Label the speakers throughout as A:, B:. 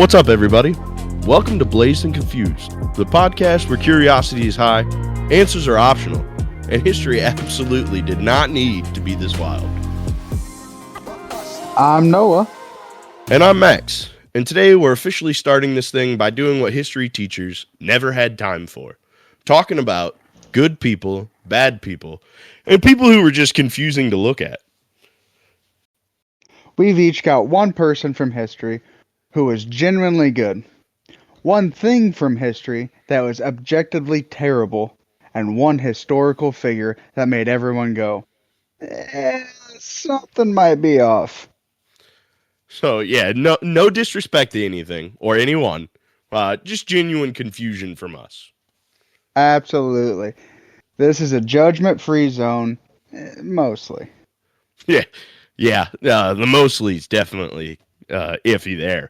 A: What's up, everybody? Welcome to Blazed and Confused, the podcast where curiosity is high, answers are optional, and history absolutely did not need to be this wild.
B: I'm Noah.
A: And I'm Max, and today we're officially starting this thing by doing what history teachers never had time for, talking about good people, bad people, and people who were just confusing to look at.
B: We've each got one person from history who was genuinely good, one thing from history that was objectively terrible, and one historical figure that made everyone go, something might be off.
A: So yeah, no disrespect to anything or anyone, just genuine confusion from us.
B: Absolutely. This is a judgment-free zone, mostly.
A: Yeah, the mostly's definitely iffy there.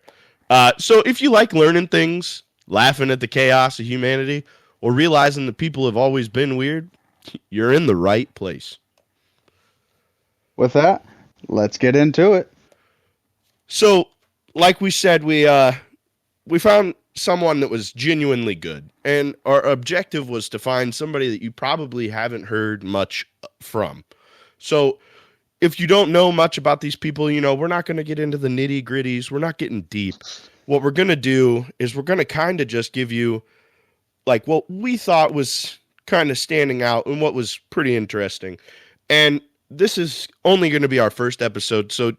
A: So if you like learning things, laughing at the chaos of humanity, or realizing that people have always been weird, you're in the right place.
B: With that, let's get into it.
A: So, like we said, we found someone that was genuinely good, and our objective was to find somebody that you probably haven't heard much from. So, if you don't know much about these people, we're not going to get into the nitty gritties. We're not getting deep. What we're going to do is we're going to kind of just give you like what we thought was kind of standing out and what was pretty interesting. And this is only going to be our first episode, so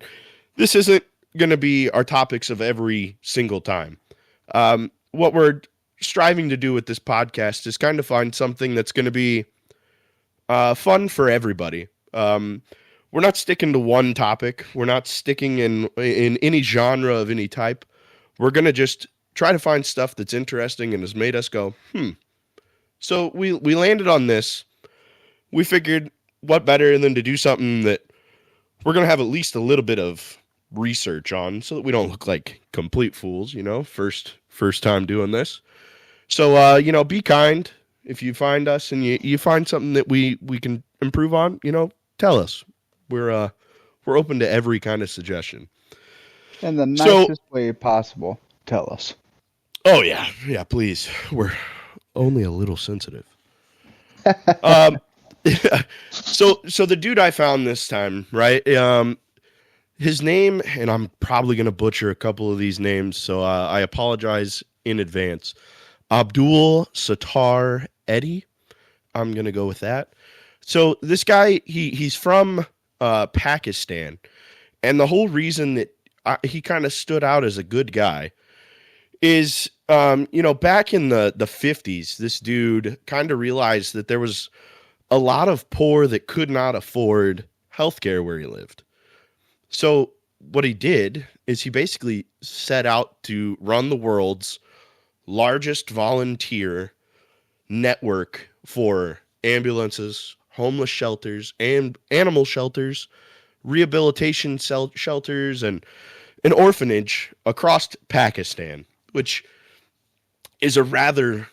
A: this isn't going to be our topics of every single time. What we're striving to do with this podcast is kind of find something that's going to be fun for everybody. We're not sticking to one topic. We're not sticking in any genre of any type. We're going to just try to find stuff that's interesting and has made us go, So we landed on this. We figured what better than to do something that we're going to have at least a little bit of research on so that we don't look like complete fools, first time doing this. So, be kind. If you find us and you find something that we can improve on, tell us. We're open to every kind of suggestion.
B: In the nicest way possible, tell us.
A: Oh yeah, please. We're only a little sensitive. So the dude I found this time, right? His name, and I'm probably gonna butcher a couple of these names, so I apologize in advance. Abdul Sattar Eddy. I'm gonna go with that. So this guy, he's from Pakistan, and the whole reason that he kind of stood out as a good guy is, back in the 50s, this dude kind of realized that there was a lot of poor that could not afford healthcare where he lived. So what he did is he basically set out to run the world's largest volunteer network for ambulances, homeless shelters, and animal shelters, rehabilitation shelters, and an orphanage across Pakistan, which is a rather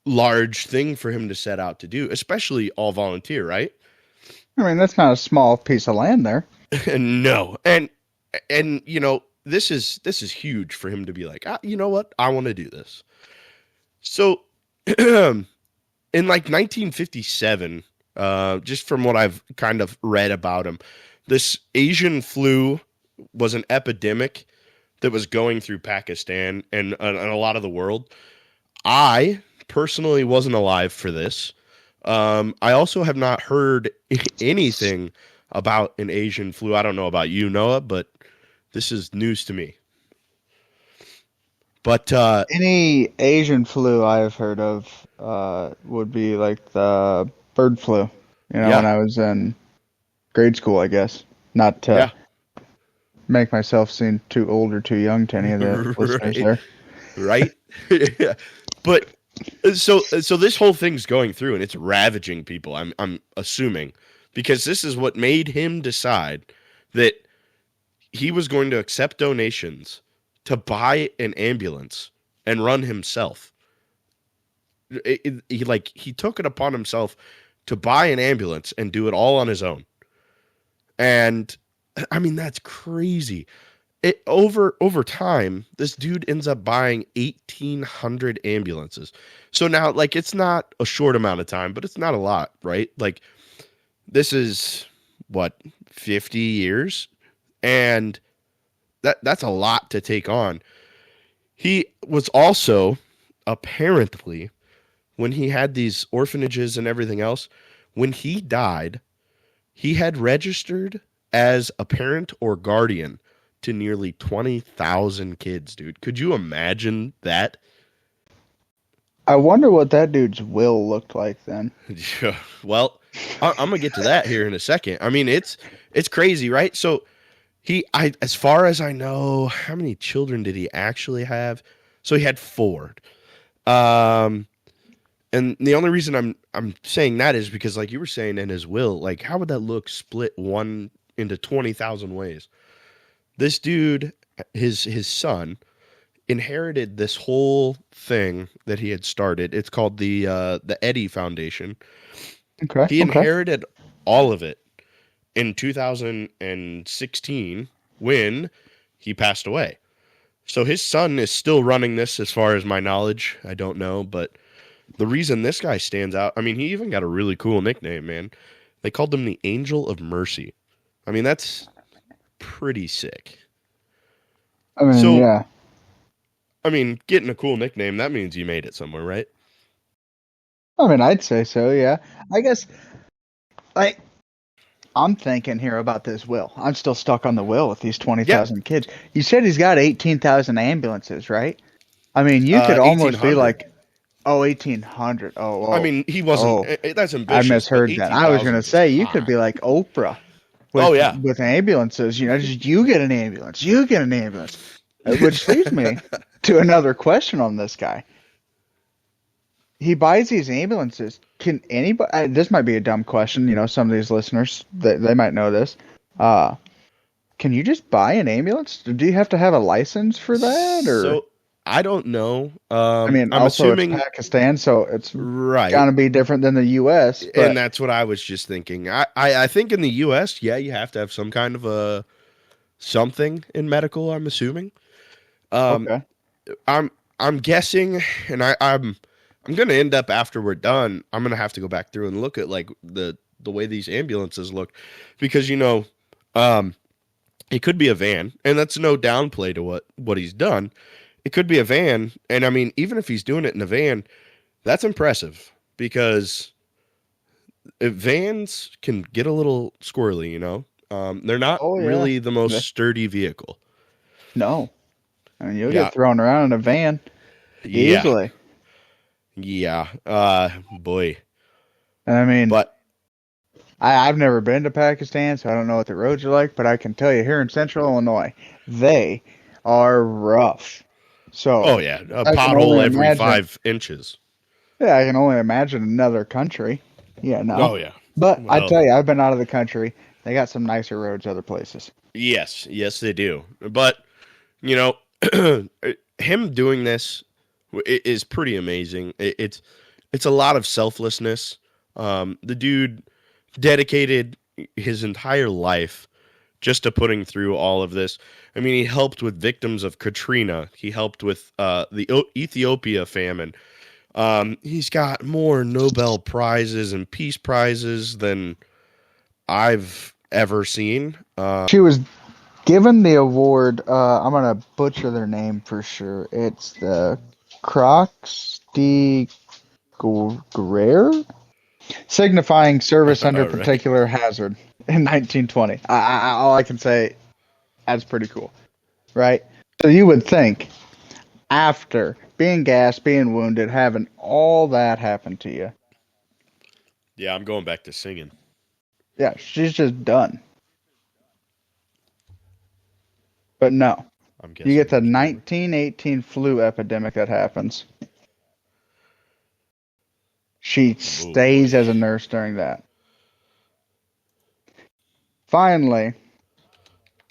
A: large thing for him to set out to do, especially all volunteer, right?
B: I mean, that's not a small piece of land there.
A: No. And this is huge for him to be like, you know what? I want to do this. So in like 1957, just from what I've kind of read about him, this Asian flu was an epidemic that was going through Pakistan and a lot of the world. I personally wasn't alive for this. I also have not heard anything about an Asian flu. I don't know about you, Noah, but this is news to me. But
B: any Asian flu I've heard of would be like the bird flu. When I was in grade school, I guess. Not to make myself seem too old or too young to any of the listeners there.
A: Right? But so this whole thing's going through and it's ravaging people, I'm assuming, because this is what made him decide that he was going to accept donations to buy an ambulance and run himself. He took it upon himself to buy an ambulance and do it all on his own. And I mean, that's crazy. over time, this dude ends up buying 1,800 ambulances. So now, like, it's not a short amount of time, but it's not a lot, right? Like, this is what, 50 years, and that's a lot to take on. He was also apparently, when he had these orphanages and everything else, when he died, he had registered as a parent or guardian to nearly 20,000 kids, dude. Could you imagine that?
B: I wonder what that dude's will looked like then.
A: Well, I'm gonna get to that here in a second. I mean, it's crazy, right? So as far as I know, how many children did he actually have? So he had 4. Um, and the only reason I'm saying that is because, like you were saying, in his will, like, how would that look split one into 20,000 ways? This dude, his son, inherited this whole thing that he had started. It's called the Eddie Foundation.
B: Okay.
A: He inherited all of it in 2016 when he passed away. So his son is still running this, as far as my knowledge. I don't know, but the reason this guy stands out, I mean, he even got a really cool nickname, man. They called him the Angel of Mercy. I mean, that's pretty sick.
B: I mean,
A: so,
B: yeah.
A: I mean, getting a cool nickname, that means you made it somewhere, right?
B: I mean, I'd say so, yeah. I guess, like, I'm thinking here about this will. I'm still stuck on the will with these 20,000 kids. You said he's got 18,000 ambulances, right? I mean, you could almost be like, 1,800. Oh,
A: I mean, he wasn't. That's ambitious.
B: I misheard that. I was going to say, you could be like Oprah. With ambulances, just you get an ambulance, you get an ambulance. Which leads me to another question on this guy. He buys these ambulances. Can anybody? This might be a dumb question. Some of these listeners they might know this. Can you just buy an ambulance? Do you have to have a license for that? Or
A: so I don't know.
B: I mean,
A: I'm
B: also
A: assuming
B: it's Pakistan, so it's
A: right.
B: Gonna be different than the U.S. But
A: and that's what I was just thinking. I think in the U.S., yeah, you have to have some kind of a something in medical. I'm assuming.
B: Okay.
A: I'm guessing, and I'm going to end up, after we're done, I'm going to have to go back through and look at, like, the way these ambulances look, because it could be a van, and that's no downplay to what he's done. It could be a van, and I mean, even if he's doing it in a van, that's impressive, because vans can get a little squirrely, they're not really the most sturdy vehicle.
B: No. I mean, you'll get thrown around in a van easily.
A: Yeah. Boy.
B: I mean,
A: but
B: I've never been to Pakistan, so I don't know what the roads are like, but I can tell you here in Central Illinois, they are rough. So,
A: a pothole every 5 inches.
B: Yeah, I can only imagine another country. Yeah, no.
A: Oh, yeah.
B: But I tell you, I've been out of the country. They got some nicer roads other places.
A: Yes, they do. But, him doing this is pretty amazing. It's a lot of selflessness. The dude dedicated his entire life just to putting through all of this. I mean, he helped with victims of Katrina. He helped with the Ethiopia famine. He's got more Nobel Prizes and Peace Prizes than I've ever seen.
B: She was given the award, I'm going to butcher their name for sure. It's the Croix de Guerre, signifying service under particular hazard in 1920. All I can say, that's pretty cool, right? So you would think, after being gassed, being wounded, having all that happen to you.
A: Yeah, I'm going back to singing.
B: Yeah, she's just done. But no. You get the 1918 flu epidemic that happens. She stays as a nurse during that. Finally,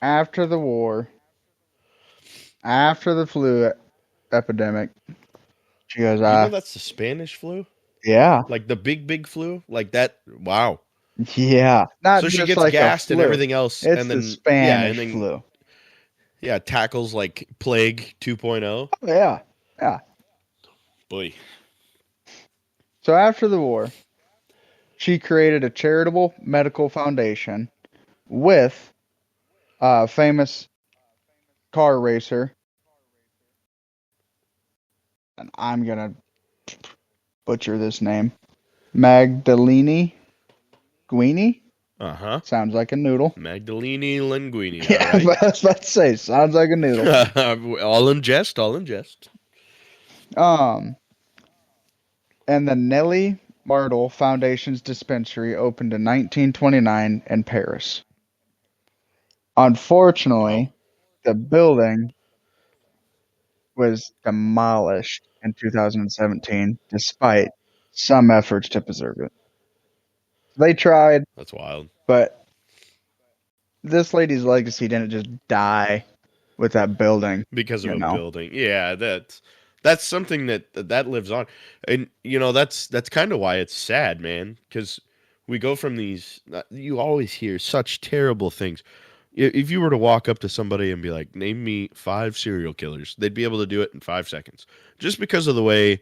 B: after the war, after the flu epidemic, she goes,
A: that's the Spanish flu?
B: Yeah.
A: Like the big flu? Like that? Wow.
B: Yeah.
A: So she gets gassed and everything else.
B: It's
A: and then
B: the Spanish flu.
A: Yeah, tackles like Plague 2.0.
B: Oh, yeah. Yeah.
A: Boy.
B: So after the war, she created a charitable medical foundation with a famous car racer, and I'm gonna butcher this name, Magdalene Guini.
A: Uh-huh.
B: Sounds like a noodle.
A: Magdalene Linguini, all
B: Yeah,
A: right.
B: I was about to say, sounds like a noodle.
A: All in jest, all in jest.
B: Um, and the Nelly Martel Foundation's dispensary opened in 1929 in Paris.
A: Wow.
B: Unfortunately, the building was demolished in 2017 despite some efforts to preserve it. They tried,
A: That's wild.
B: but this lady's legacy didn't just die with that building,
A: Because of
B: you
A: a
B: know.
A: building. Yeah, that's something that lives on. And that's kind of why it's sad, man, cuz we go from these you always hear such terrible things. If you were to walk up to somebody and be like, "Name me 5 serial killers." They'd be able to do it in 5 seconds. Just because of the way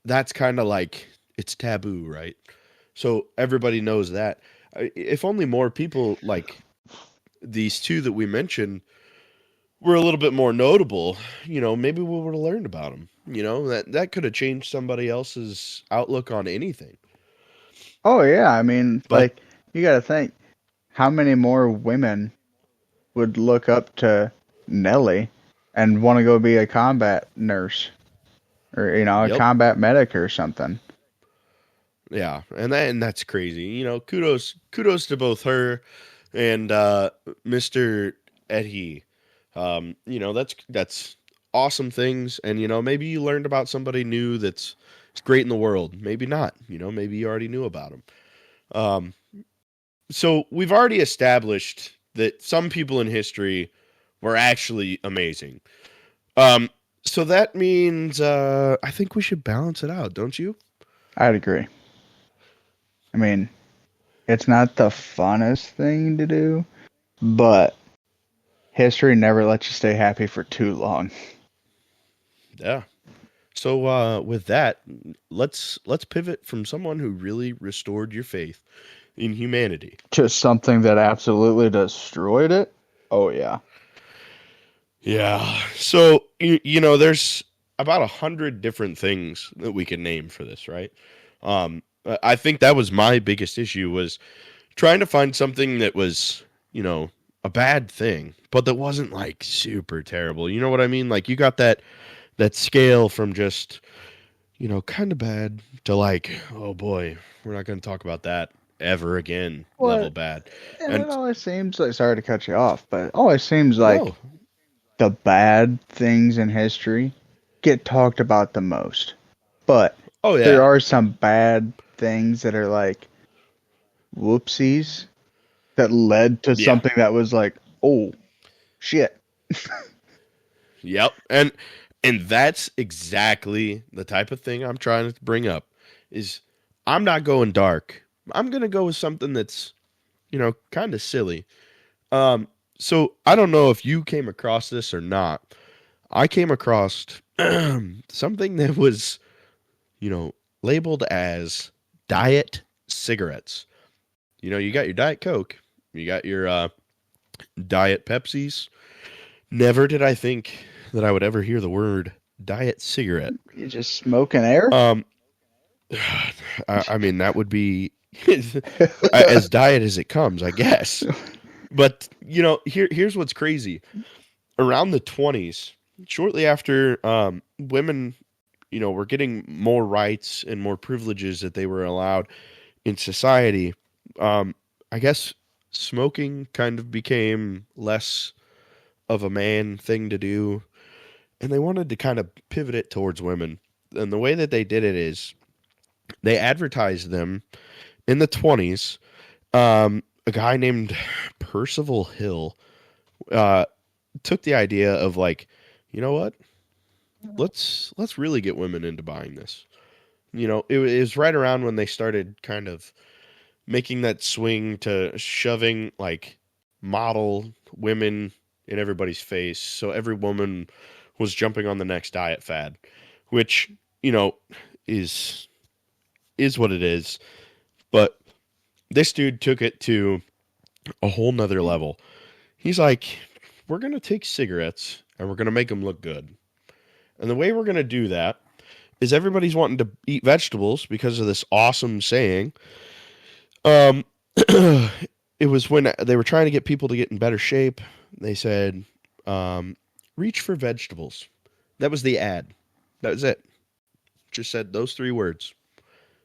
A: that's kind of like it's taboo, right? So everybody knows that. If only more people like these two that we mentioned were a little bit more notable, maybe we would have learned about them. That could have changed somebody else's outlook on anything.
B: Oh yeah, I mean,
A: But
B: like you got to think how many more women would look up to Nellie and want to go be a combat nurse or a
A: yep,
B: combat medic or something.
A: yeah, and that's crazy. Kudos to both her and Mr. Edhi. That's awesome things, and maybe you learned about somebody new that's it's great in the world. Maybe not. Maybe you already knew about them. Um, so we've already established that some people in history were actually amazing. Um, so that means I think we should balance it out, don't you?
B: I'd agree. I mean, it's not the funnest thing to do, but history never lets you stay happy for too long.
A: Yeah. So with that, let's pivot from someone who really restored your faith in humanity.
B: Just something that absolutely destroyed it. Oh yeah.
A: Yeah. So there's about 100 different things that we can name for this, right? I think that was my biggest issue was trying to find something that was, a bad thing, but that wasn't like super terrible. You know what I mean? Like you got that scale from just, kind of bad to like, oh boy, we're not going to talk about that ever again, level
B: What?
A: bad.
B: And it
A: And
B: always seems like, sorry to cut you off, but it always seems like
A: no,
B: the bad things in history get talked about the most. But
A: oh
B: there
A: yeah,
B: are some bad things that are like whoopsies that led to
A: yeah,
B: something that was like, oh shit.
A: yep. And that's exactly the type of thing I'm trying to bring up is I'm not going dark. I'm going to go with something that's, kind of silly. Um, so I don't know if you came across this or not. I came across something that was, labeled as diet cigarettes. You got your Diet Coke, you got your Diet Pepsis. Never did I think that I would ever hear the word diet cigarette.
B: You just smoking air?
A: Um, I mean, that would be as diet as it comes, I guess. But here's what's crazy. Around the 20s, shortly after women, were getting more rights and more privileges that they were allowed in society, I guess smoking kind of became less of a man thing to do, and they wanted to kind of pivot it towards women. And the way that they did it is they advertised them in the 20s. A guy named Percival Hill uh, took the idea of like, you know what? Let's really get women into buying this. It was right around when they started kind of making that swing to shoving like model women in everybody's face. So every woman was jumping on the next diet fad, which, you know, is what it is. But this dude took it to a whole nother level. He's like, we're going to take cigarettes and we're going to make them look good. And the way we're going to do that is everybody's wanting to eat vegetables because of this awesome saying. It was when they were trying to get people to get in better shape. They said, reach for vegetables. That was the ad. That was it. Just said those 3 words.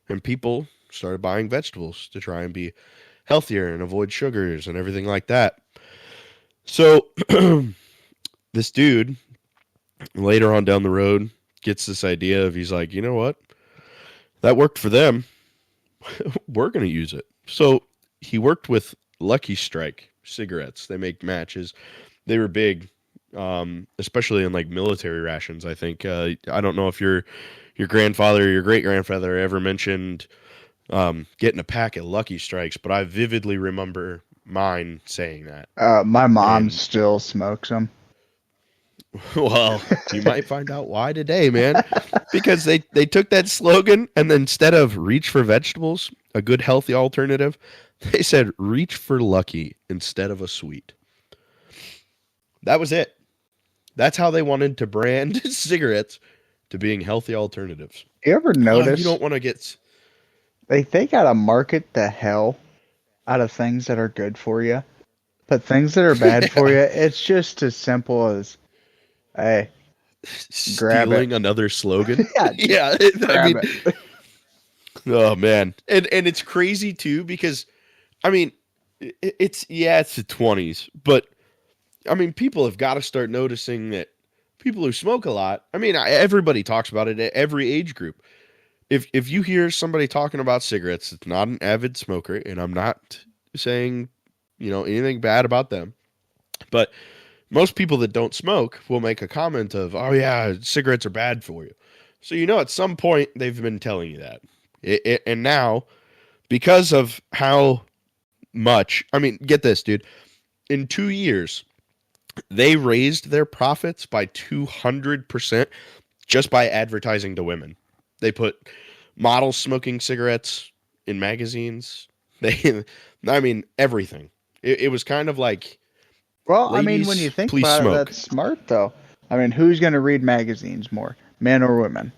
A: And people started buying vegetables to try and be healthier and avoid sugars and everything like that. So this dude later on down the road gets this idea of, he's like, you know what? That worked for them. We're going to use it. So he worked with Lucky Strike cigarettes. They make matches. They were big, especially in like military rations, I think. I don't know if your grandfather or your great-grandfather ever mentioned getting a pack of Lucky Strikes, but I vividly remember mine saying that.
B: My mom still smokes them.
A: Well, you might find out why today, man. Because they took that slogan, and then instead of reach for vegetables, a good healthy alternative, they said reach for Lucky instead of a sweet. That was it. That's how they wanted to brand cigarettes, to being healthy alternatives.
B: You ever notice?
A: You don't want to get...
B: They gotta market the hell out of things that are good for you. But things that are bad for you, it's just as simple as, hey, grab
A: stealing
B: it.
A: Another slogan.
B: Yeah,
A: I mean, oh man, and it's crazy too, because I mean, it's the 20s, but I mean, people have got to start noticing that people who smoke a lot. I mean, everybody talks about it at every age group. If you hear somebody talking about cigarettes that's not an avid smoker, and I'm not saying, you know, anything bad about them, but most people that don't smoke will make a comment of, oh yeah, cigarettes are bad for you. So, you know, at some point they've been telling you that. And now, because of how much, I mean, get this, dude, in 2 years, they raised their profits by 200% just by advertising to women. They put models smoking cigarettes in magazines. I mean, everything. It was kind of like,
B: well, I mean, when you think about it, that's smart, though. I mean, who's going to read magazines more, men or women?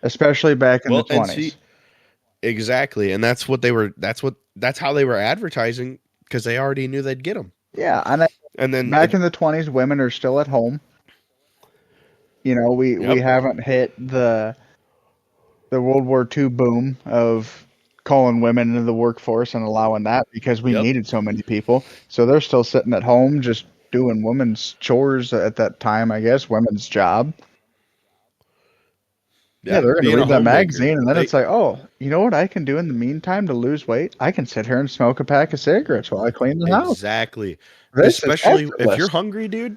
B: Especially back in the 20s.
A: Exactly, and that's how they were advertising, because they already knew they'd get them.
B: Yeah, and then back in the 20s, women are still at home. You know, we haven't hit the World War II boom of calling women into the workforce and allowing that, because we needed so many people. So they're still sitting at home just doing women's chores at that time, I guess, women's job. Yeah, they're going to read that magazine, and then it's like, oh, you know what I can do in the meantime to lose weight? I can sit here and smoke a pack of cigarettes while I clean the house.
A: Exactly. Especially if you're hungry, dude.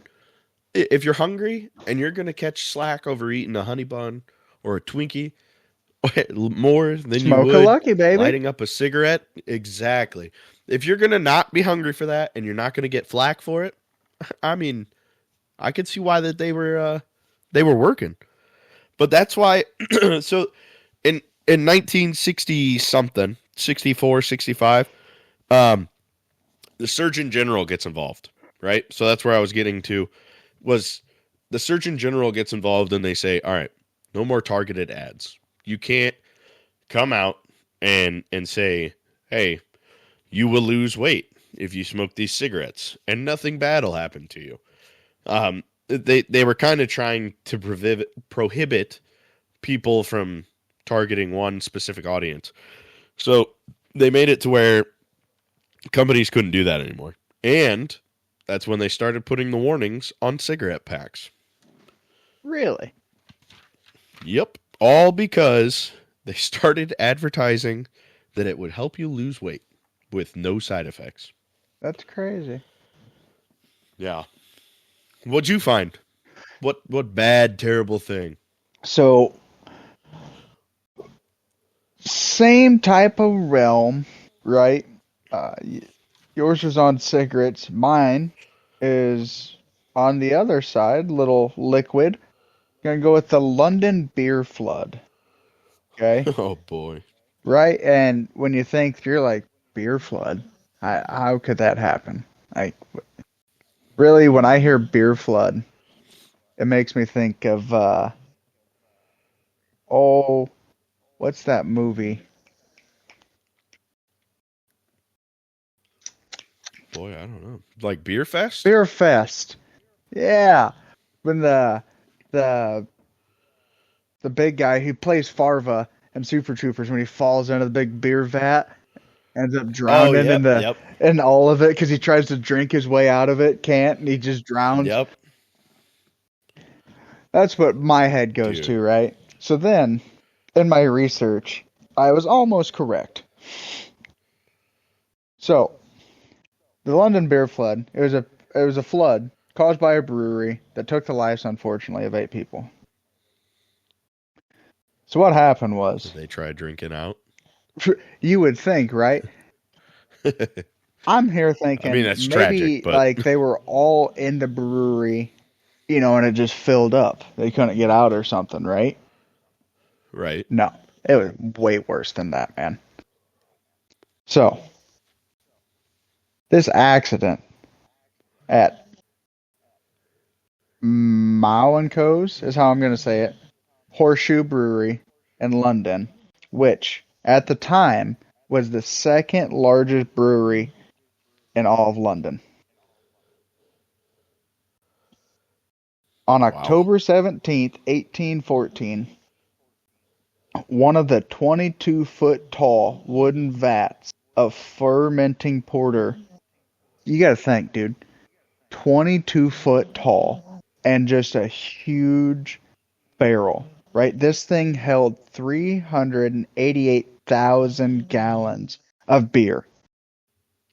A: If you're hungry and you're going to catch slack over eating a honey bun or a Twinkie, more than
B: smoke
A: you would
B: a Lucky, baby.
A: Lighting up a cigarette. Exactly. If you're going to not be hungry for that and you're not going to get flack for it, I mean, I could see why that they were working. But that's why, so in 1960 something, 64, 65, the Surgeon General gets involved, right? So that's where I was getting to, was the Surgeon General gets involved, and they say, all right, no more targeted ads. You can't come out and say, hey, you will lose weight if you smoke these cigarettes, and nothing bad will happen to you. They were kind of trying to prohibit people from targeting one specific audience. So they made it to where companies couldn't do that anymore. And that's when they started putting the warnings on cigarette packs.
B: Really?
A: Yep. All because they started advertising that it would help you lose weight with no side effects.
B: That's crazy.
A: Yeah. What'd you find? What bad, terrible thing?
B: So, same type of realm, right? Yours was on cigarettes. Mine is On the other side, little liquid, gonna go with the London beer flood. Okay,
A: Oh boy.
B: right? And when you think, you're like, beer flood, how could that happen? Like, really, when I hear beer flood, it makes me think of oh, what's that movie?
A: Boy, I don't know. Like Beer Fest?
B: Beer Fest. Yeah, when the the big guy who plays Farva in Super Troopers, when he falls into the big beer vat, ends up
A: Oh,
B: drowning in
A: yep,
B: the
A: yep,
B: in all of it because he tries to drink his way out of it, can't, and he just drowns.
A: yep.
B: That's what my head goes
A: Dude.
B: to, right? So then, in my research, I was almost correct. So the London beer flood, it was a flood caused by a brewery that took the lives, unfortunately, of 8 people. So what happened
A: Did
B: was,
A: they try drinking out?
B: you would think, right? I'm here
A: I mean,
B: thinking
A: that's tragic,
B: maybe
A: but
B: like they were all in the brewery, and it just filled up. They couldn't get out or something, right?
A: right.
B: No, it was way worse than that, man. So this accident at Mao and Co's is how I'm going to say it. Horseshoe Brewery in London, which at the time was the second largest brewery in all of London. On
A: Wow.
B: October 17th, 1814, one of the 22-foot tall wooden vats of fermenting porter. You got to think, dude. 22-foot tall and just a huge barrel, right? This thing held 388,000 gallons of beer.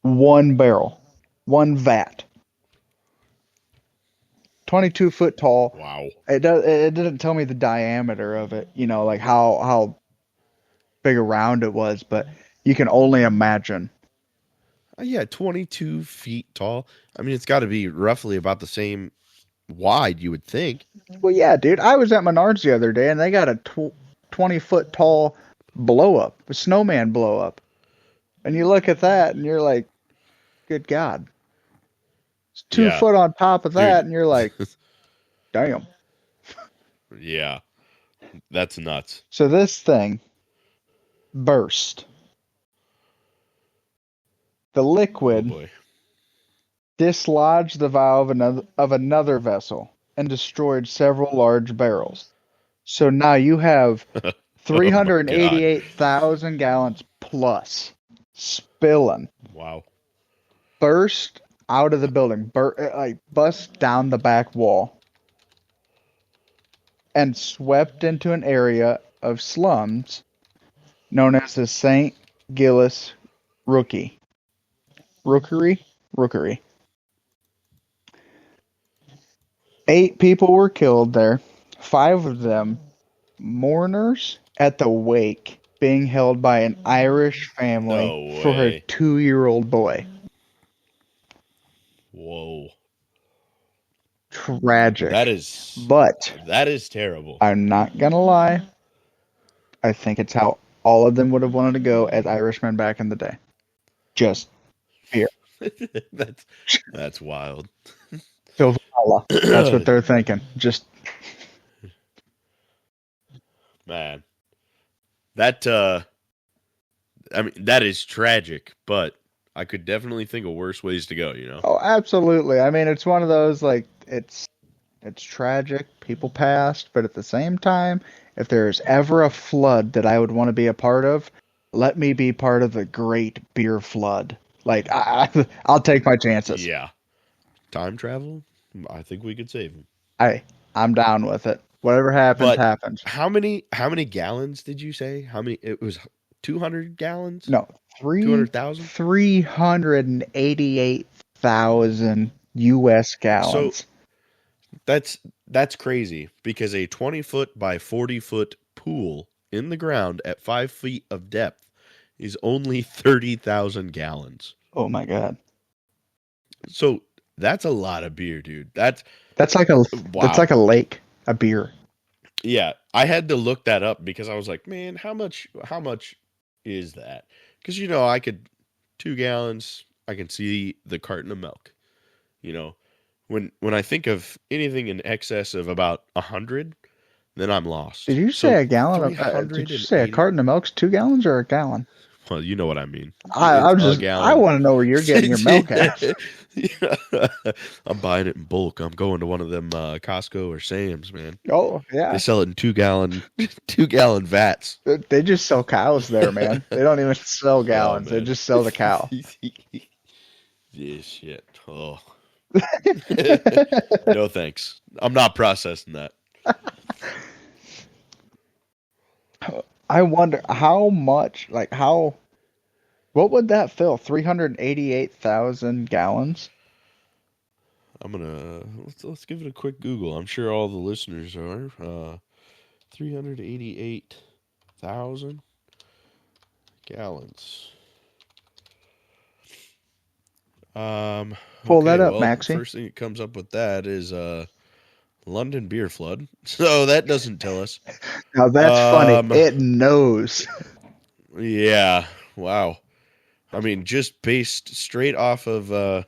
B: One barrel, one vat. 22-foot tall.
A: Wow.
B: It didn't tell me the diameter of it, like how big around it was, but you can only imagine.
A: Yeah, 22 feet tall. I mean, it's got to be roughly about the same wide, you would think.
B: Well, yeah, dude. I was at Menards the other day, and they got a 20-foot tall blow up, a snowman blow up. And you look at that, and you're like, good God. It's two
A: Yeah.
B: foot on top of that,
A: Dude.
B: and you're like, damn.
A: Yeah. That's nuts.
B: So this thing burst. The
A: Oh
B: liquid
A: boy.
B: dislodged the valve of another vessel and destroyed several large barrels. So now you have
A: Oh my God.
B: 388,000 gallons plus spilling,
A: Wow.
B: burst out of the building, like bust down the back wall, and swept into an area of slums known as the St. Gilles Rookery. Rookery. 8 people were killed there. 5 of them mourners at the wake, being held by an Irish family
A: No
B: for her
A: way.
B: 2-year-old boy.
A: Whoa.
B: Tragic.
A: That is
B: But
A: that is terrible.
B: I'm not gonna lie, I think it's how all of them would have wanted to go as Irishmen back in the day. Just here.
A: That's wild.
B: Phil Valhalla. That's what they're thinking. Just
A: Man. That I mean that is tragic, but I could definitely think of worse ways to go, you know.
B: oh, absolutely. I mean, it's one of those like it's tragic. People passed, but at the same time, if there's ever a flood that I would want to be a part of, let me be part of the great beer flood. Like I'll take my chances.
A: Yeah. Time travel? I think we could save him.
B: I'm down with it. Whatever happens,
A: But
B: happens.
A: how many gallons did you say? How many it was 200 gallons?
B: No,
A: 200,000?
B: 388,000 U.S.
A: So
B: gallons.
A: that's crazy because a 20 foot by 40 foot pool in the ground at 5 feet of depth is only 30,000 gallons.
B: Oh my God.
A: So That's a lot of beer, dude.
B: That's like a
A: Wow.
B: lake, a beer.
A: Yeah, I had to look that up because I was like, man, how much is that? Because I could 2 gallons, I can see the carton of milk. You know, when I think of anything in excess of about 100, then I'm lost.
B: Did you say
A: So
B: a gallon of? Did you say a
A: 380.
B: carton of milk's 2 gallons or a gallon?
A: Well, you know what I mean.
B: I
A: It's
B: was
A: a
B: just I
A: gallon.
B: want to know where you're getting your milk at.
A: I'm buying it in bulk. I'm going to one of them Costco or Sam's, man.
B: Oh
A: They
B: yeah,
A: sell it in 2 gallon vats.
B: they just sell cows there, man. They don't even sell
A: Oh
B: gallons. They
A: man.
B: just sell the cow.
A: This shit. Oh. No thanks. I'm not processing that.
B: I wonder how much, like how, what would that fill? 388,000 gallons?
A: I'm gonna let's give it a quick Google. I'm sure all the listeners are. 388,000 gallons.
B: Pull that
A: Okay,
B: up,
A: well,
B: Maxie.
A: first thing that comes up with that is London beer flood. So that doesn't tell us.
B: Now that's funny.
A: Um,
B: It knows.
A: yeah, wow. I mean, just based straight off of the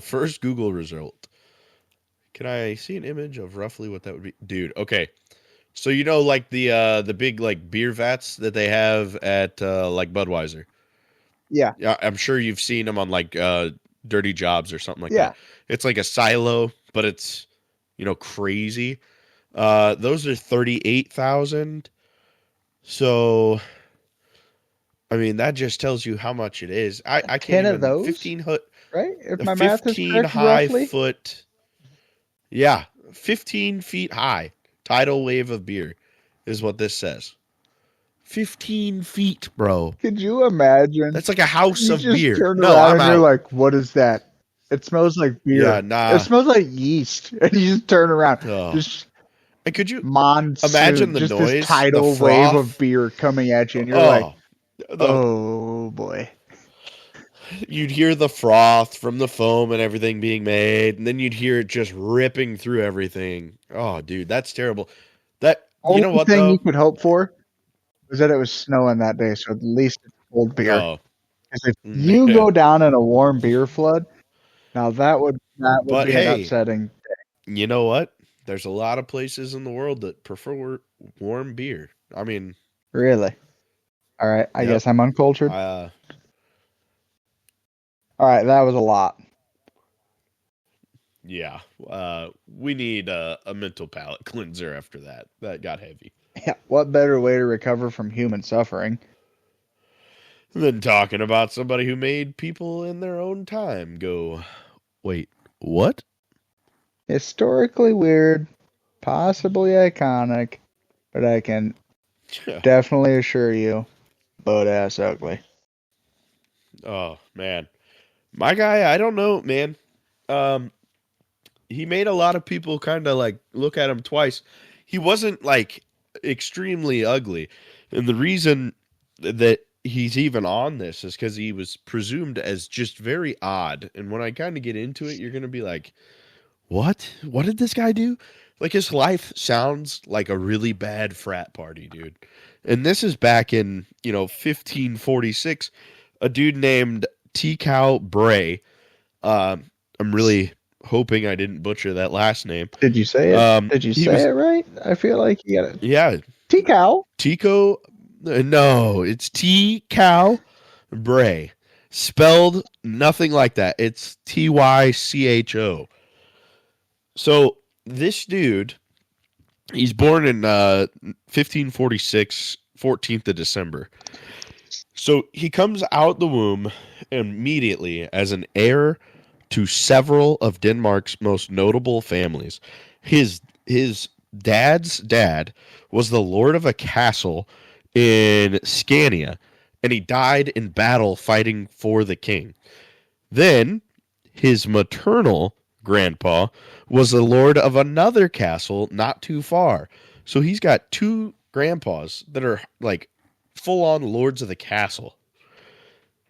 A: first Google result. Can I see an image of roughly what that would be? Dude, okay. So like the big like beer vats that they have at like Budweiser.
B: Yeah,
A: Yeah, I'm sure you've seen them on like Dirty Jobs or something like
B: yeah.
A: that. It's like a silo, but it's crazy. Those are 38,000. So I mean that just tells you how much it is. I can't
B: 10 of
A: even
B: those, right? If
A: a
B: my math is
A: 15
B: correct,
A: high
B: roughly.
A: foot. Yeah, 15 feet high tidal wave of beer is what this says. 15 feet, bro.
B: Could you imagine?
A: That's like a house
B: You
A: of
B: just
A: beer.
B: turn
A: No,
B: around
A: I'm
B: and you're
A: out.
B: like, what is that? It smells like
A: Yeah,
B: beer. It
A: nah.
B: smells like yeast. And you just turn around.
A: Oh.
B: Just
A: And could you imagine
B: monsoon,
A: the
B: just this
A: noise, the
B: tidal wave of
A: froth?
B: beer coming at you, and you're like,
A: Oh, the
B: oh boy.
A: you'd hear the froth from the foam and everything being made, and then you'd hear it just ripping through everything. Oh, dude, that's terrible. That you
B: Only
A: know what
B: thing you
A: though?
B: could hope for was that it was snowing that day, so at least it's cold beer.
A: Oh,
B: Because if you go down in a warm beer flood, now that would
A: but
B: be an
A: hey,
B: upsetting.
A: you know what? There's a lot of places in the world that prefer warm beer. I mean,
B: Really. All right, I
A: yep.
B: guess I'm uncultured.
A: Uh,
B: All right, that was a lot.
A: yeah. We need a mental palate cleanser after that. That got heavy.
B: Yeah, what better way to recover from human suffering?
A: Than talking about somebody who made people in their own time go, wait, what?
B: Historically weird, possibly iconic, but I can definitely assure you, butt ass ugly.
A: Oh man, my guy, I don't know, man. Um, he made a lot of people kind of like look at him twice. He wasn't like extremely ugly, and the reason that he's even on this is because he was presumed as just very odd. And when I kind of get into it, you're gonna be like, what? What did this guy do? Like his life sounds like a really bad frat party, dude. And this is back in 1546. A dude named Tikau Bray. I'm really hoping I didn't butcher that last name.
B: Did you say it? Did you
A: He
B: say
A: was
B: it right? I feel like you got it.
A: yeah,
B: T-cow.
A: Tico. No, it's Tikau Bray. Spelled nothing like that. It's Tycho. So this dude, he's born in 1546, 14th of December. So he comes out the womb immediately as an heir to several of Denmark's most notable families. His dad's dad was the lord of a castle in Scania, and he died in battle fighting for the king. Then his maternal grandpa was the lord of another castle not too far. So he's got two grandpas that are like full on lords of the castle.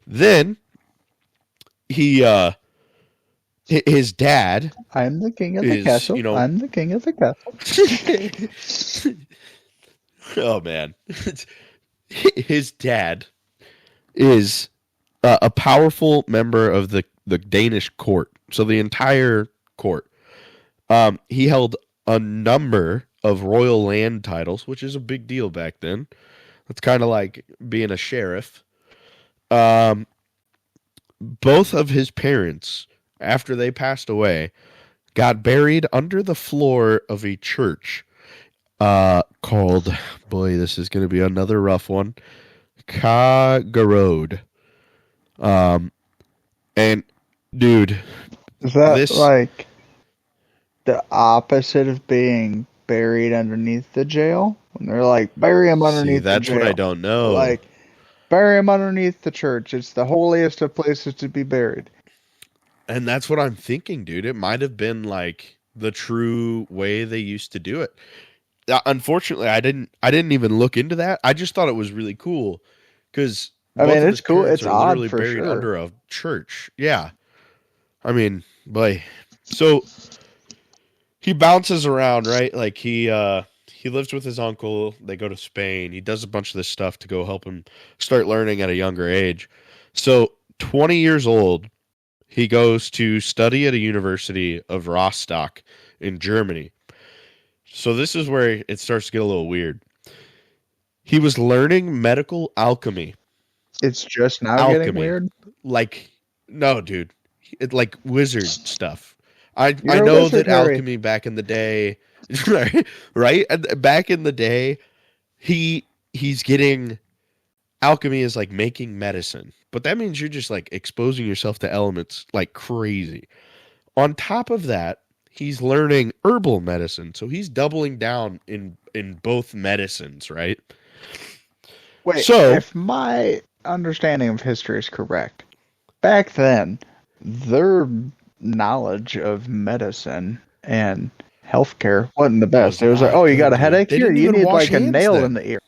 A: Then he his dad
B: I'm the king of the
A: is,
B: castle.
A: you know,
B: I'm the king of the castle.
A: oh man, his dad is a powerful member of the Danish court. So the entire court. He held a number of royal land titles, which is a big deal back then. It's kind of like being a sheriff. Both of his parents, after they passed away, got buried under the floor of a church called, boy, this is going to be another rough one, Kagarode. And dude,
B: Is that
A: this
B: like the opposite of being buried underneath the jail? When they're like, bury him
A: see,
B: underneath the
A: that's what I
B: jail.
A: don't know.
B: Like, bury him underneath the church. It's the holiest of places to be buried.
A: And that's what I'm thinking, dude. It might have been like the true way they used to do it. Unfortunately, I didn't even look into that. I just thought it was really cool because
B: I mean, it's cool. It's odd
A: literally
B: for
A: buried
B: sure.
A: under a church. Yeah, I mean, boy. So he bounces around, right? Like he lives with his uncle. They go to Spain. He does a bunch of this stuff to go help him start learning at a younger age. So 20 years old, he goes to study at a university of Rostock in Germany. So this is where it starts to get a little weird. He was learning medical alchemy.
B: It's just now getting weird.
A: Like, no, dude. It's like wizard stuff. I
B: You're a
A: know
B: wizard,
A: that
B: Harry.
A: alchemy back in the day, right? Back in the day, he's getting alchemy is like making medicine. But that means you're just like exposing yourself to elements like crazy. On top of that, he's learning herbal medicine. So he's doubling down in both medicines, right?
B: Wait,
A: So-
B: if my understanding of history is correct, back then, their knowledge of medicine and healthcare wasn't the best. It was like,
A: not
B: oh, you got a
A: good, dude.
B: headache
A: They
B: here?
A: didn't
B: You
A: even
B: need
A: wash
B: like a
A: hands
B: nail
A: then.
B: in the ear.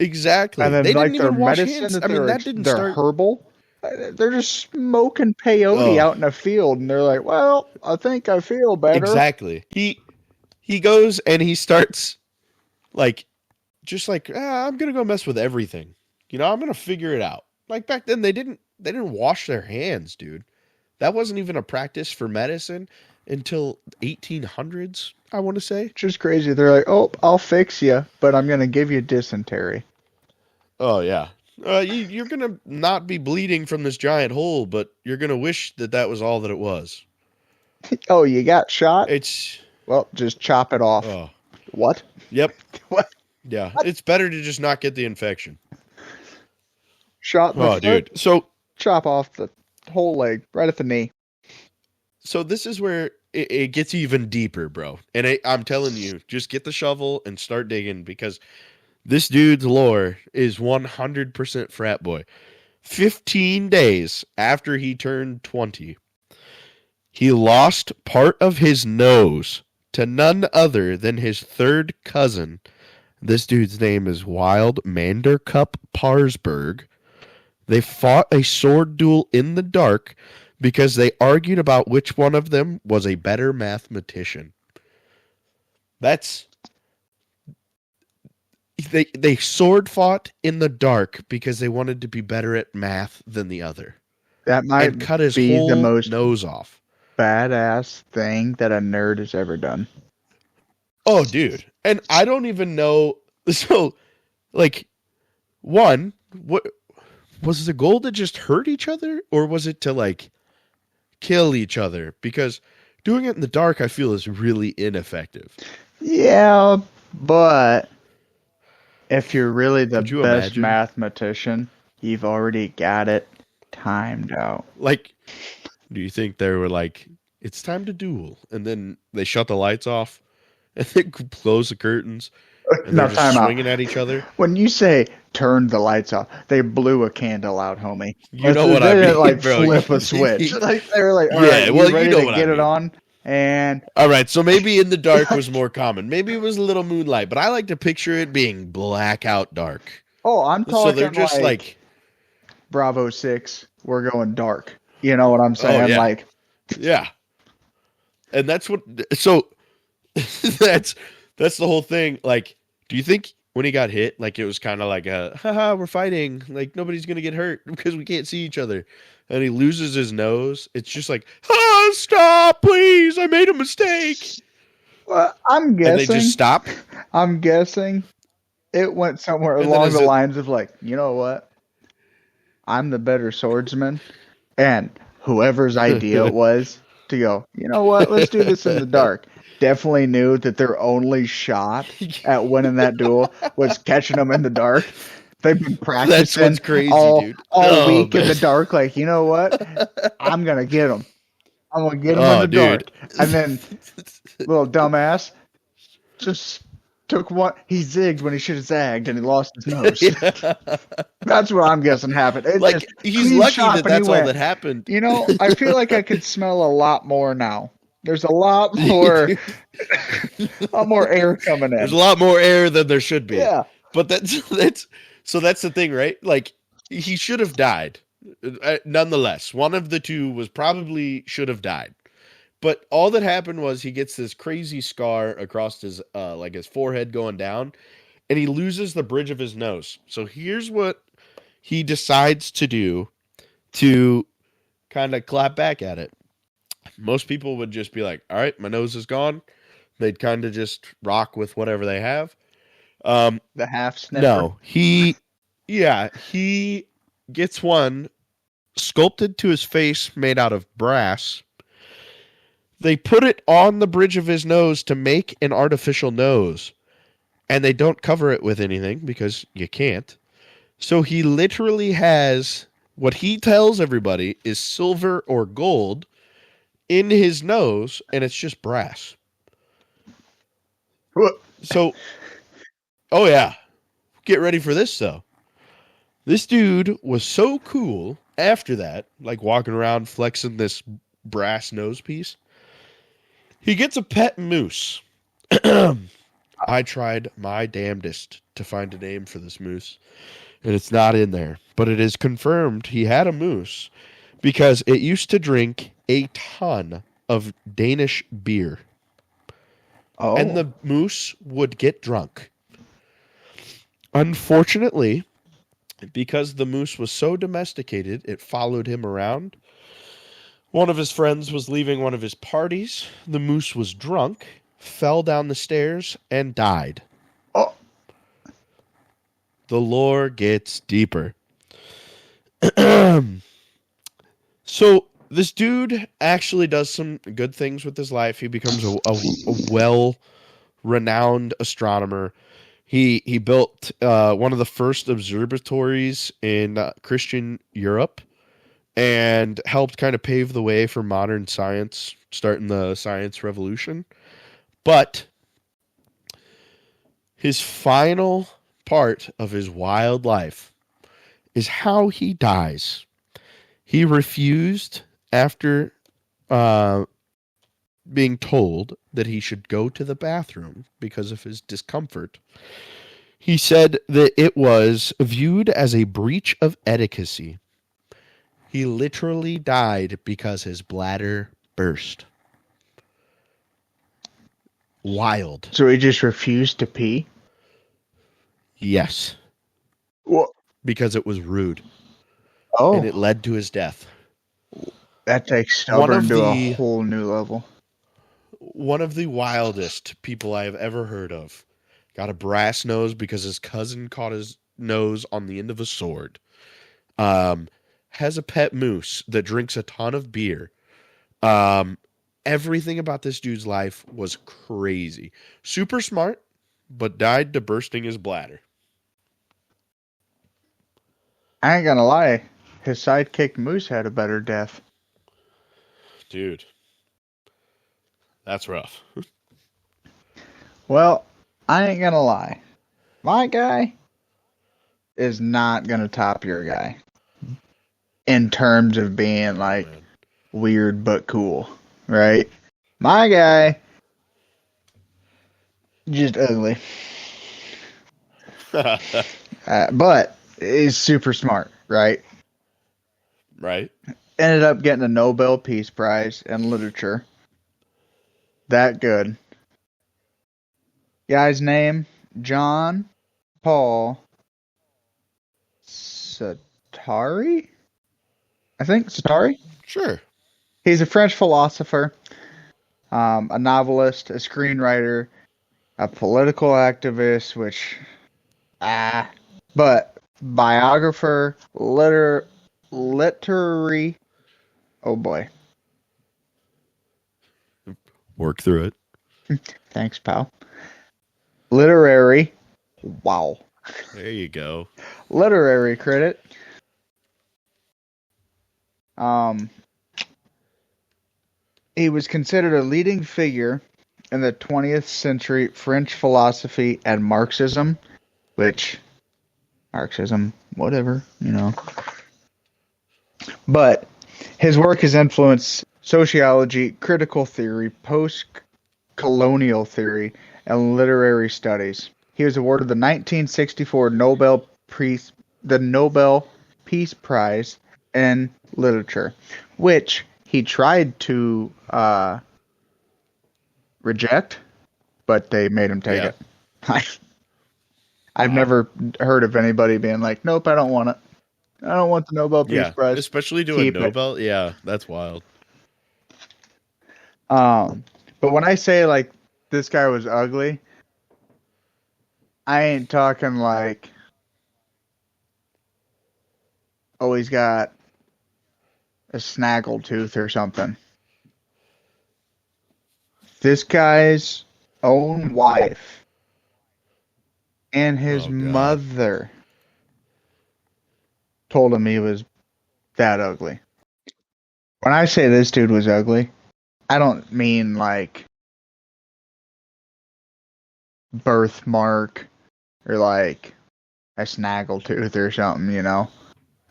A: Exactly.
B: And then
A: They
B: like
A: didn't
B: their
A: even wash
B: medicine
A: hands.
B: that
A: I mean,
B: they're,
A: that didn't
B: they're
A: start.
B: herbal. They're just smoking peyote
A: Oh.
B: out in a field, and they're like, well, I think I feel better.
A: Exactly. He goes and he starts like just like I'm gonna go mess with everything. You know, I'm gonna figure it out. Like back then, they didn't wash their hands, dude. That wasn't even a practice for medicine until 1800s. I want to say.
B: Just crazy. They're like, oh, I'll fix you, but I'm gonna give you dysentery.
A: Oh yeah. You're gonna not be bleeding from this giant hole, but you're gonna wish that was all that it was.
B: Oh, you got shot?
A: It's
B: Well, just chop it off.
A: oh
B: What?
A: yep.
B: What?
A: Yeah, it's better to just not get the infection.
B: Shot in the
A: Oh,
B: foot,
A: dude. So
B: chop off the whole leg, right at the knee.
A: this is where it gets even deeper, bro. And I'm telling you, just get the shovel and start digging because this dude's lore is 100% frat boy. 15 days after he turned 20, he lost part of his nose to none other than his third cousin. This dude's name is Wild Mandercup Parsberg. They fought a sword duel in the dark because they argued about which one of them was a better mathematician. They sword fought in the dark because they wanted to be better at math than the other.
B: That might
A: And cut his
B: be
A: whole
B: the most
A: nose off.
B: badass thing that a nerd has ever done.
A: Oh, dude. And I don't even know. So, like, one, what was the goal to just hurt each other? Or was it to, like, kill each other? Because doing it in the dark, I feel, is really ineffective.
B: Yeah, but if you're really the
A: Could you
B: best
A: imagine?
B: mathematician, you've already got it timed out.
A: Like, do you think they were like, it's time to duel? And then they shut the lights off and they close the curtains and
B: Now,
A: they're
B: time
A: just
B: out.
A: swinging at each other?
B: When you say turn the lights off, they blew a candle out, homie.
A: You know what
B: they
A: I
B: didn't
A: mean,
B: like
A: bro.
B: flip a switch. Like they were like, all
A: Yeah,
B: right,
A: well,
B: you ready
A: you know
B: to
A: what I
B: get it
A: mean.
B: on? And
A: All right, so maybe in the dark was more common. Maybe it was a little moonlight, but I like to picture it being blackout dark.
B: oh, I'm talking
A: So they're just like,
B: Bravo 6. We're going dark. You know what I'm saying?
A: yeah.
B: Like,
A: Yeah. And that's what, so that's the whole thing. Like, do you think when he got hit, like it was kind of like haha, we're fighting, like nobody's gonna get hurt because we can't see each other, and he loses his nose? It's just like, stop, please, I made a mistake.
B: well, I'm
A: And they just
B: guessing.
A: stop.
B: I'm guessing it went somewhere
A: And then
B: along
A: is
B: the
A: it,
B: lines of like, you know what? I'm the better swordsman, and whoever's idea it was to go, you know what? Let's do this in the dark. Definitely knew that their only shot at winning that duel was catching them in the dark. They've been
A: that's
B: practicing
A: what's crazy,
B: all
A: dude.
B: all
A: Oh
B: week in
A: man.
B: the dark. Like, you know what? I'm gonna get them. I'm gonna get them in
A: Oh
B: the dark.
A: dude.
B: And then little dumbass just took one. He zigged when he should have zagged, and he lost his nose.
A: Yeah.
B: That's what I'm guessing happened. It just
A: Like he's
B: clean
A: lucky
B: shop,
A: that
B: and he
A: that's all
B: went.
A: that happened.
B: You know, I feel like I could smell a lot more now. There's a lot more, air coming
A: There's
B: in.
A: a lot more air than there should be.
B: Yeah,
A: But that's so that's the thing, right? Like he should have died. Nonetheless, one of the two was probably should have died. But all that happened was he gets this crazy scar across his like his forehead going down, and he loses the bridge of his nose. So here's what he decides to do to kind of clap back at it. Most people would just be like, all right, my nose is gone. They'd kind of just rock with whatever they have.
B: the half sniffer.
A: No, he gets one sculpted to his face made out of brass. They put it on the bridge of his nose to make an artificial nose, and they don't cover it with anything because you can't. So he literally has what he tells everybody is silver or gold in his nose, and it's just brass. So, oh yeah, get ready for this though. This dude was so cool after that, like walking around flexing this brass nose piece. He gets a pet moose. I tried my damnedest to find a name for this moose, and it's not in there. But it is confirmed he had a moose because it used to drink a ton of Danish beer.
B: Oh,
A: And the moose would get drunk. Unfortunately, because the moose was so domesticated, it followed him around. One of his friends was leaving one of his parties. The moose was drunk, fell down the stairs, and died.
B: oh,
A: The lore gets deeper. So this dude actually does some good things with his life. He becomes a well-renowned astronomer. He built one of the first observatories in Christian Europe and helped kind of pave the way for modern science, starting the science revolution. But his final part of his wild life is how he dies. He refused after being told that he should go to the bathroom because of his discomfort. He said that it was viewed as a breach of etiquette. He literally died because his bladder burst. Wild.
B: so he just refused to pee.
A: Yes.
B: What?
A: Because it was rude.
B: Oh,
A: And it led to his death.
B: that takes stubborn to a whole new level.
A: One of the wildest people I have ever heard of got a brass nose because his cousin caught his nose on the end of a sword. Has a pet moose that drinks a ton of beer. Everything about this dude's life was crazy. Super smart, but died to bursting his bladder.
B: I ain't gonna lie, his sidekick Moose had a better death.
A: Dude, that's rough.
B: Well, I ain't gonna lie, my guy is not gonna top your guy in terms of being like weird but cool, right? My guy, just ugly, but is super smart, right?
A: Right.
B: Ended up getting a Nobel Peace Prize in literature. That good. Guy's name, John Paul Sartre? I think Sartre?
A: Sure.
B: He's a French philosopher, a novelist, a screenwriter, a political activist, but biographer, literary. Oh boy,
A: Work through it.
B: thanks, pal. Literary. Wow.
A: There you go.
B: Literary critic. Um, he was considered a leading figure in the 20th century French philosophy and Marxism, which Marxism, whatever, you know. But his work has influenced sociology, critical theory, post-colonial theory, and literary studies. He was awarded the 1964 Nobel Peace Prize in Literature, which he tried to reject, but they made him take it. I've never heard of anybody being like, "Nope, I don't want it. I don't want the Nobel Peace Prize."
A: Especially doing Nobel. Yeah, that's wild.
B: But when I say like this guy was ugly, I ain't talking like, oh, he's got a snaggle tooth or something. This guy's own wife and his mother told him he was that ugly. When I say this dude was ugly, I don't mean like birthmark or like a snaggle tooth or something, you know.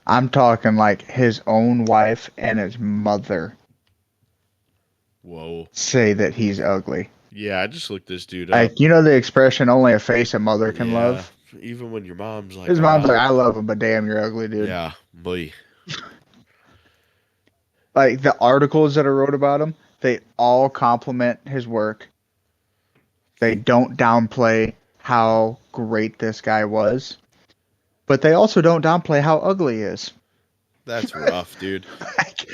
B: I'm talking like his own wife and his mother.
A: Whoa.
B: Say that he's ugly.
A: Yeah, I just looked this dude up.
B: Like, you know the expression, only a face a mother can love?
A: Even when your mom's like...
B: His mom's like, I love him, but damn, you're ugly, dude.
A: Yeah, boy.
B: Like, the articles that I wrote about him, they all compliment his work. They don't downplay how great this guy was. But they also don't downplay how ugly he is.
A: That's rough, dude.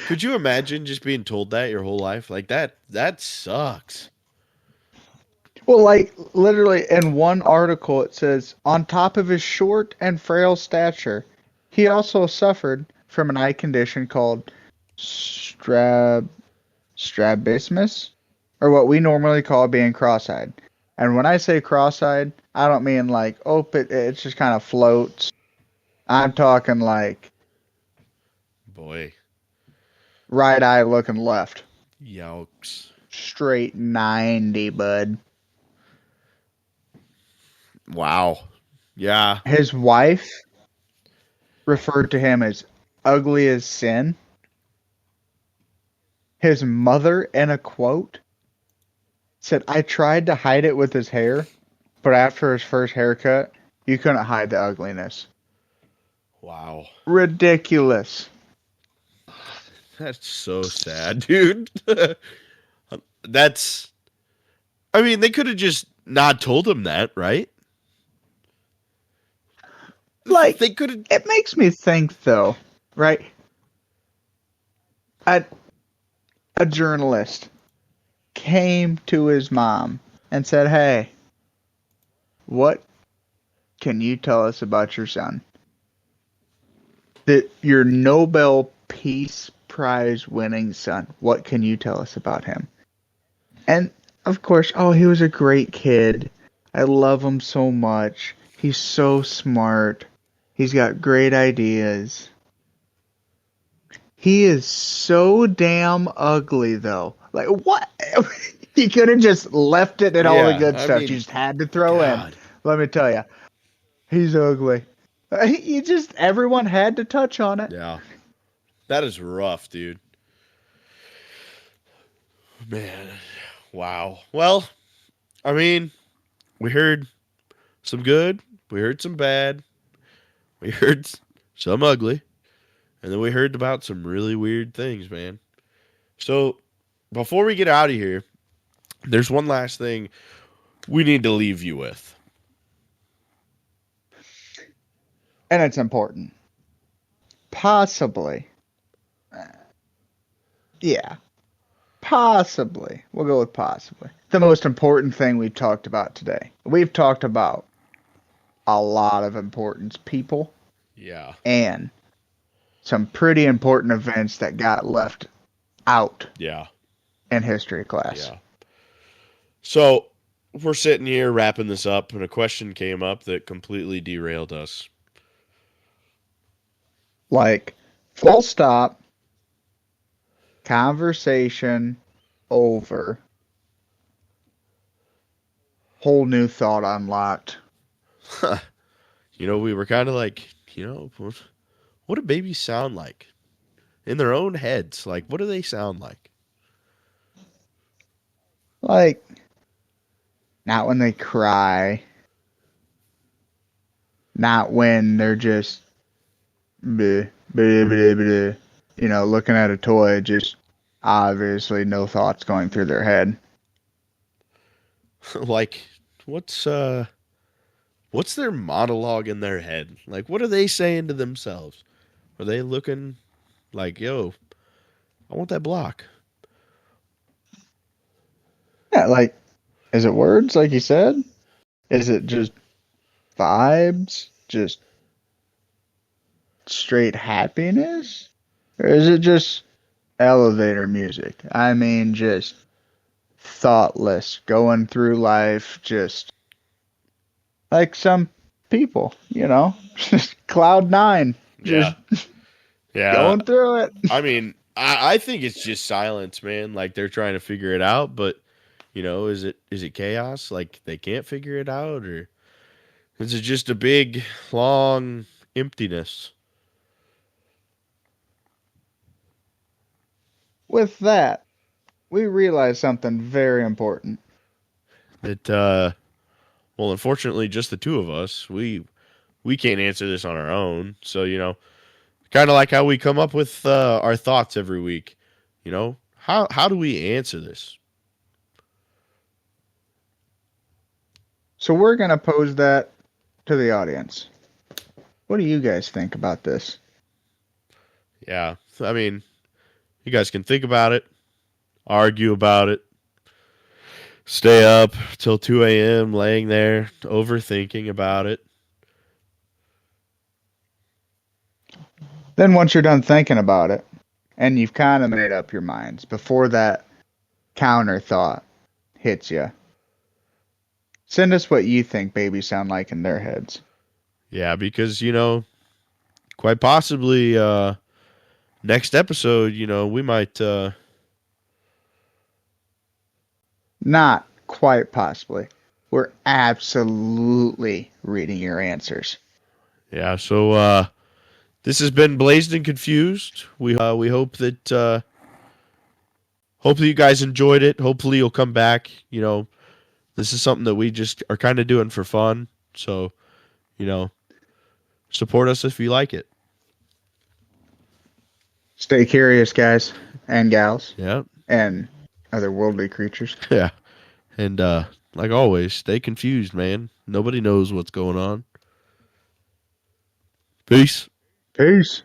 A: Could you imagine just being told that your whole life? Like, that sucks.
B: Well, like, literally in one article it says, on top of his short and frail stature, he also suffered from an eye condition called strabismus, or what we normally call being cross-eyed. And when I say cross-eyed, I don't mean like, oh, it just kind of floats. I'm talking like...
A: Boy.
B: Right eye looking left.
A: Yikes.
B: Straight 90, bud.
A: Wow. Yeah.
B: His wife referred to him as ugly as sin. His mother, in a quote, said, I tried to hide it with his hair, but after his first haircut, you couldn't hide the ugliness.
A: Wow.
B: Ridiculous.
A: That's so sad, dude. That's... I mean, they could have just not told him that, right?
B: Like,
A: they could have...
B: It makes me think, though, right? A journalist came to his mom and said, hey, what can you tell us about your son? That your Nobel Peace Prize winning son. What can you tell us about him? And of course, oh, he was a great kid. I love him so much. He's so smart. He's got great ideas. He is so damn ugly, though. Like, what? He could have just left it and all the good stuff. You just had to throw in. Let me tell you. He's ugly. Everyone had to touch on it.
A: Yeah. That is rough, dude. Man. Wow. Well, I mean, we heard some good. We heard some bad. We heard some ugly. And then we heard about some really weird things, man. So before we get out of here, there's one last thing we need to leave you with.
B: And it's important. Possibly. Yeah. Possibly. We'll go with possibly. The most important thing we've talked about today. We've talked about a lot of important people.
A: Yeah.
B: And some pretty important events that got left out.
A: Yeah.
B: In history class.
A: Yeah. So we're sitting here wrapping this up, and a question came up that completely derailed us.
B: Like, full stop, conversation over, whole new thought unlocked.
A: We were kind of like, what do babies sound like? In their own heads, like, what do they sound like?
B: Like, not when they cry. Not when they're just, bleh, bleh, bleh, bleh, looking at a toy, just obviously no thoughts going through their head.
A: Like, what's their monologue in their head? Like, what are they saying to themselves? Are they looking like, yo, I want that block?
B: Yeah, like, is it words, like you said? Is it just vibes? Just straight happiness? Or is it just elevator music? I mean, just thoughtless, going through life, just like some people, just cloud nine. Just
A: yeah.
B: Going through it.
A: I mean, I think it's just silence, man. Like, they're trying to figure it out, but is it chaos? Like, they can't figure it out, or is it just a big, long emptiness?
B: With that, we realize something very important.
A: That, well, unfortunately, just the two of us, we can't answer this on our own. So, kind of like how we come up with our thoughts every week. How do we answer this?
B: So we're going to pose that to the audience. What do you guys think about this?
A: Yeah, I mean, you guys can think about it, argue about it, stay up till 2 a.m. laying there overthinking about it.
B: Then once you're done thinking about it, and you've kind of made up your minds, before that counter thought hits you, send us what you think babies sound like in their heads.
A: Yeah, because, quite possibly next episode, we might...
B: Not quite possibly. We're absolutely reading your answers.
A: Yeah, so this has been Blazed and Confused. We hope that hopefully you guys enjoyed it. Hopefully you'll come back. This is something that we just are kind of doing for fun. So, support us if you like it.
B: Stay curious, guys and gals.
A: Yeah.
B: And other worldly creatures.
A: Yeah. And like always, stay confused, man. Nobody knows what's going on. Peace.
B: Peace.